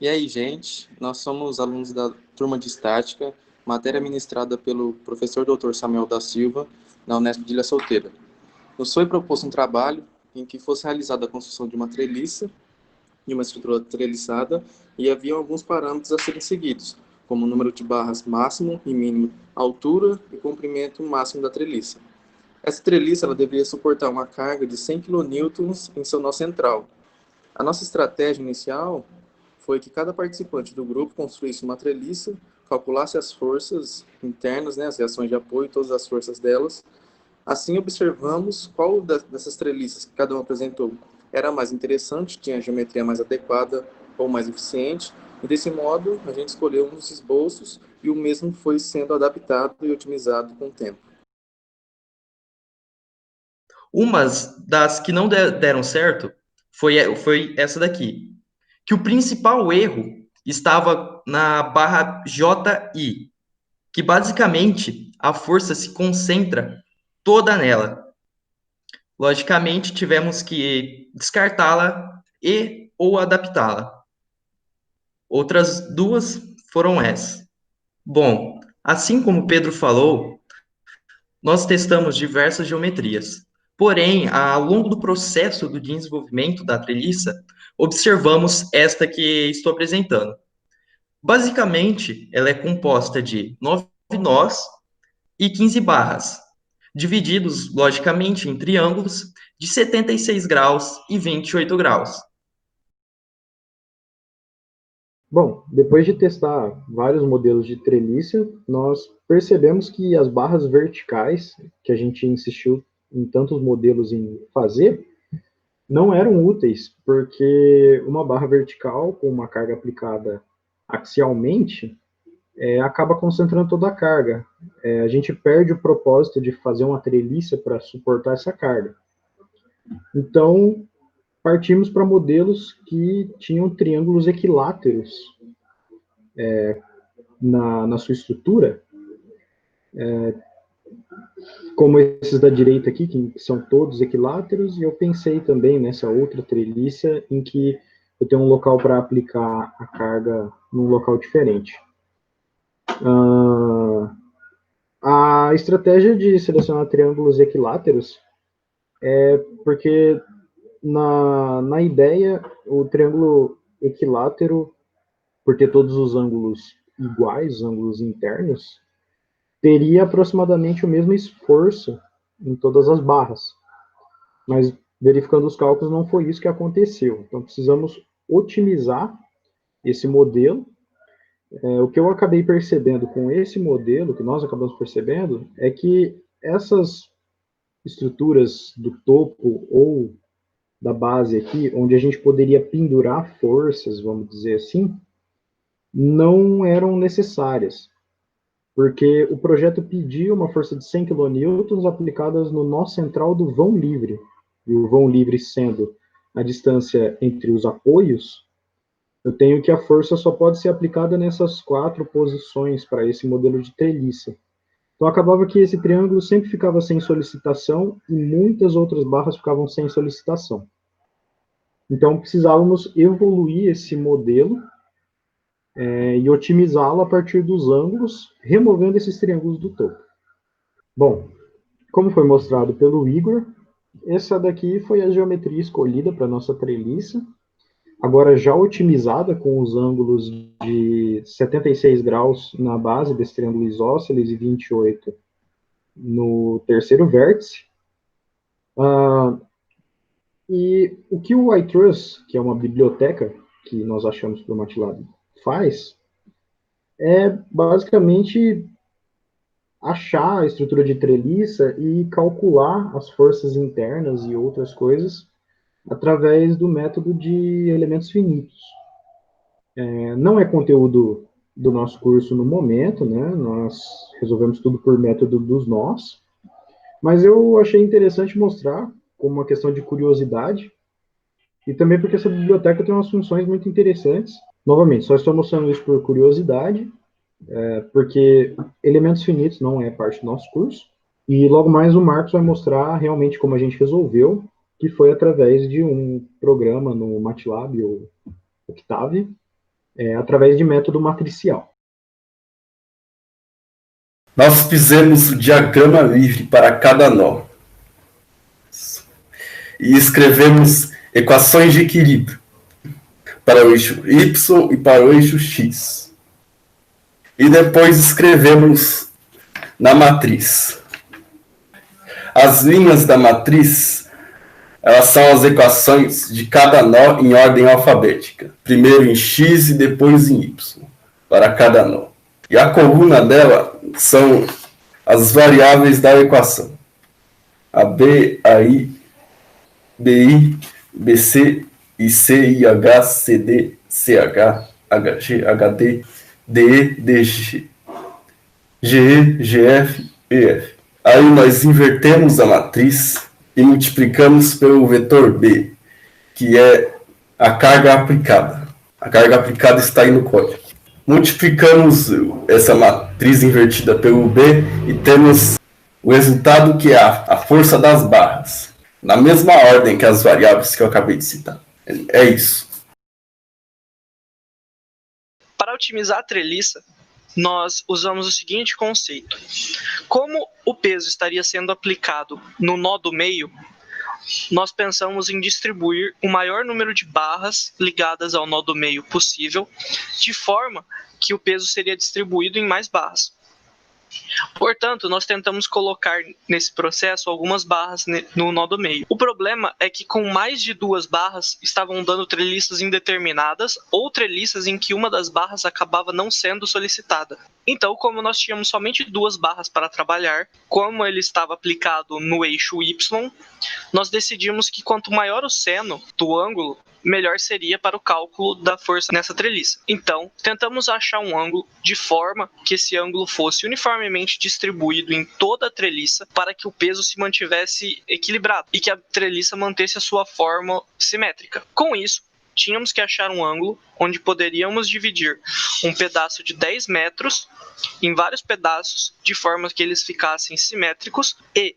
E aí, gente, nós somos alunos da turma de Estática, matéria ministrada pelo professor Dr. Samuel da Silva, na Unesp de Ilha Solteira. Nos foi proposto um trabalho em que fosse realizada a construção de uma treliça, de uma estrutura treliçada, e havia alguns parâmetros a serem seguidos, como o número de barras máximo e mínimo, altura e comprimento máximo da treliça. Essa treliça ela deveria suportar uma carga de 100 kN em seu nó central. A nossa estratégia inicial foi que cada participante do grupo construísse uma treliça, calculasse as forças internas, né, as reações de apoio, todas as forças delas. Assim, observamos qual dessas treliças que cada um apresentou era mais interessante, tinha a geometria mais adequada ou mais eficiente, e desse modo a gente escolheu um dos esboços e o mesmo foi sendo adaptado e otimizado com o tempo. Umas das que não deram certo foi essa daqui, que o principal erro estava na barra JI, que basicamente a força se concentra toda nela. Logicamente, tivemos que descartá-la e ou adaptá-la. Outras duas foram essas. Bom, assim como o Pedro falou, nós testamos diversas geometrias. Porém, ao longo do processo do desenvolvimento da treliça, observamos esta que estou apresentando. Basicamente, ela é composta de 9 nós e 15 barras, divididos, logicamente, em triângulos de 76 graus e 28 graus. Bom, depois de testar vários modelos de treliça, nós percebemos que as barras verticais, que a gente insistiu em tantos modelos em fazer, não eram úteis, porque uma barra vertical com uma carga aplicada axialmente acaba concentrando toda a carga. A gente perde o propósito de fazer uma treliça para suportar essa carga. Então, partimos para modelos que tinham triângulos equiláteros na sua estrutura, como esses da direita aqui, que são todos equiláteros, e eu pensei também nessa outra treliça em que eu tenho um local para aplicar a carga num local diferente. A estratégia de selecionar triângulos equiláteros é porque, na ideia, o triângulo equilátero, por ter todos os ângulos iguais, os ângulos internos, teria aproximadamente o mesmo esforço em todas as barras. Mas, verificando os cálculos, não foi isso que aconteceu. Então, precisamos otimizar esse modelo. O que eu acabei percebendo com esse modelo, que nós acabamos percebendo, é que essas estruturas do topo ou da base aqui, onde a gente poderia pendurar forças, vamos dizer assim, não eram necessárias, porque o projeto pedia uma força de 100 kN aplicadas no nó central do vão livre, e o vão livre sendo a distância entre os apoios, eu tenho que a força só pode ser aplicada nessas 4 posições para esse modelo de treliça. Então, acabava que esse triângulo sempre ficava sem solicitação e muitas outras barras ficavam sem solicitação. Então, precisávamos evoluir esse modelo e otimizá-lo a partir dos ângulos, removendo esses triângulos do topo. Bom, como foi mostrado pelo Igor, essa daqui foi a geometria escolhida para a nossa treliça, agora já otimizada com os ângulos de 76 graus na base desse triângulo isósceles e 28 no terceiro vértice. E o que o iTrust, que é uma biblioteca que nós achamos para o MATLAB, faz é basicamente achar a estrutura de treliça e calcular as forças internas e outras coisas através do método de elementos finitos. Não é conteúdo do nosso curso no momento, né? Nós resolvemos tudo por método dos nós, mas eu achei interessante mostrar como uma questão de curiosidade e também porque essa biblioteca tem umas funções muito interessantes. Novamente, só estou mostrando isso por curiosidade, porque elementos finitos não é parte do nosso curso. E logo mais o Marcos vai mostrar realmente como a gente resolveu, que foi através de um programa no MATLAB, o Octave, através de método matricial. Nós fizemos o diagrama livre para cada nó e escrevemos equações de equilíbrio para o eixo Y e para o eixo X. E depois escrevemos na matriz. As linhas da matriz, elas são as equações de cada nó em ordem alfabética. Primeiro em X e depois em Y, para cada nó. E a coluna dela são as variáveis da equação. A B, a I, BI, BC, IC, IH, CD, CH, HG, HD, DE, DG, GE, GF, EF. Aí nós invertemos a matriz e multiplicamos pelo vetor B, que é a carga aplicada. A carga aplicada está aí no código. Multiplicamos essa matriz invertida pelo B e temos o resultado, que é a força das barras, na mesma ordem que as variáveis que eu acabei de citar. É isso. Para otimizar a treliça, nós usamos o seguinte conceito. Como o peso estaria sendo aplicado no nó do meio, nós pensamos em distribuir o maior número de barras ligadas ao nó do meio possível, de forma que o peso seria distribuído em mais barras. Portanto, nós tentamos colocar nesse processo algumas barras no nó do meio. O problema é que com mais de 2 barras estavam dando treliças indeterminadas ou treliças em que uma das barras acabava não sendo solicitada. Então, como nós tínhamos somente 2 barras para trabalhar, como ele estava aplicado no eixo Y, nós decidimos que quanto maior o seno do ângulo, melhor seria para o cálculo da força nessa treliça. Então, tentamos achar um ângulo de forma que esse ângulo fosse uniformemente distribuído em toda a treliça para que o peso se mantivesse equilibrado e que a treliça mantesse a sua forma simétrica. Com isso, tínhamos que achar um ângulo onde poderíamos dividir um pedaço de 10 metros em vários pedaços de forma que eles ficassem simétricos e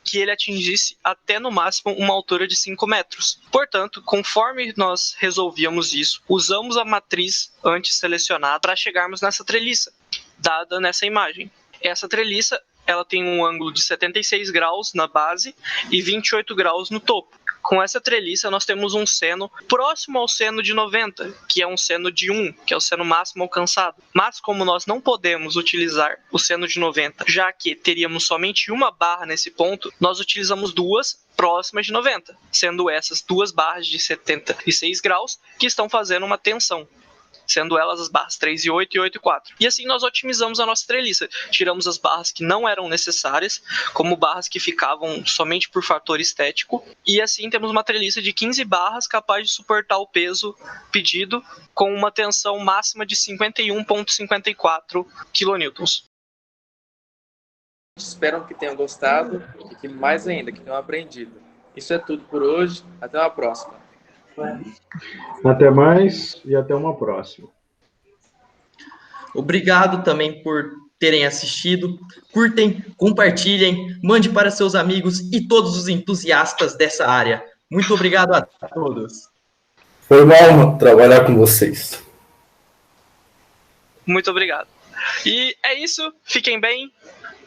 que ele atingisse até no máximo uma altura de 5 metros. Portanto, conforme nós resolvíamos isso, usamos a matriz antes selecionada para chegarmos nessa treliça, dada nessa imagem. Essa treliça ela tem um ângulo de 76 graus na base e 28 graus no topo. Com essa treliça, nós temos um seno próximo ao seno de 90, que é um seno de 1, que é o seno máximo alcançado. Mas como nós não podemos utilizar o seno de 90, já que teríamos somente uma barra nesse ponto, nós utilizamos 2 próximas de 90, sendo essas 2 barras de 76 graus que estão fazendo uma tensão, sendo elas as barras 3 e 8 e 8 e 4. E assim nós otimizamos a nossa treliça. Tiramos as barras que não eram necessárias, como barras que ficavam somente por fator estético, e assim temos uma treliça de 15 barras capaz de suportar o peso pedido com uma tensão máxima de 51,54 kN. Espero que tenham gostado e que mais ainda, que tenham aprendido. Isso é tudo por hoje. Até uma próxima. Até mais e até uma próxima. Obrigado também por terem assistido. Curtem, compartilhem, mande para seus amigos e todos os entusiastas dessa área. Muito obrigado a todos. Foi uma honra trabalhar com vocês. Muito obrigado. E é isso. Fiquem bem.